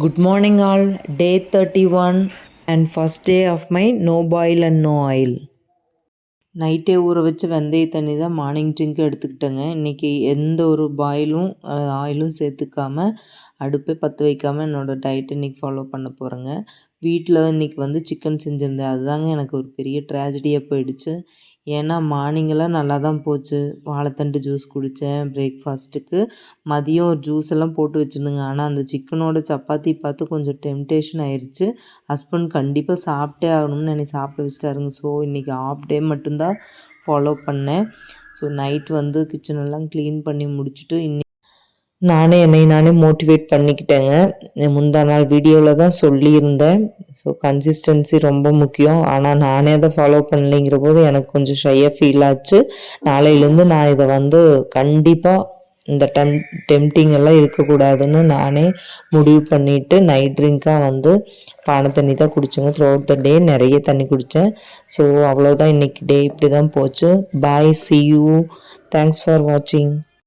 Good morning, all. Day 31 and first day of my no boil and no oil. நைட்டே ஊற வச்சு வெந்தய தண்ணி தான் மார்னிங் ட்ரிங்க் எடுத்துக்கிட்டேங்க. இன்றைக்கி எந்த ஒரு பாயிலும் ஆயிலும் சேர்த்துக்காம அடுப்பே பற்ற வைக்காமல் என்னோடய டயட் இன்றைக்கி ஃபாலோ பண்ண போகிறேங்க. வீட்டில் இன்றைக்கி வந்து சிக்கன் செஞ்சுருந்தேன். அதுதாங்க எனக்கு ஒரு பெரிய ட்ராஜடியாக போயிடுச்சு. ஏன்னா மார்னிங்கெல்லாம் நல்லா தான் போச்சு. வாழைத்தண்டு ஜூஸ் குடித்தேன் பிரேக்ஃபாஸ்ட்டுக்கு. மதியம் ஒரு ஜூஸ் எல்லாம் போட்டு வச்சுருந்தேங்க. ஆனால் அந்த சிக்கனோட சப்பாத்தி பார்த்து கொஞ்சம் டெம்டேஷன் ஆயிடுச்சு. ஹஸ்பண்ட் கண்டிப்பாக சாப்பிட்டே ஆகணும்னு என்னை சாப்பிட வச்சுட்டாருங்க. ஸோ இன்றைக்கி ஆஃப் டே மட்டும்தான் ஃபாலோ பண்ணேன். ஸோ நைட் வந்து கிச்சனெல்லாம் க்ளீன் பண்ணி முடிச்சுட்டு நானே மோட்டிவேட் பண்ணிக்கிட்டேங்க. முந்தா நாள் வீடியோவில் தான் சொல்லியிருந்தேன். ஸோ கன்சிஸ்டன்சி ரொம்ப முக்கியம். ஆனால் நானே அதை ஃபாலோ பண்ணலைங்கிற போது எனக்கு கொஞ்சம் ஷையாக ஃபீல் ஆச்சு. நாளையிலேருந்து நான் இதை வந்து கண்டிப்பாக இந்த டெம்டிங் எல்லாம் இருக்கக்கூடாதுன்னு நானே முடிவு பண்ணிவிட்டு நைட் ட்ரிங்காக வந்து பானை தண்ணி தான் குடித்தேங்க. த்ரூ அவுட் த டே நிறைய தண்ணி குடித்தேன். ஸோ அவ்வளோதான், இன்றைக்கி டே இப்படி தான் போச்சு. பாய், see you. தேங்க்ஸ் ஃபார் வாட்சிங்.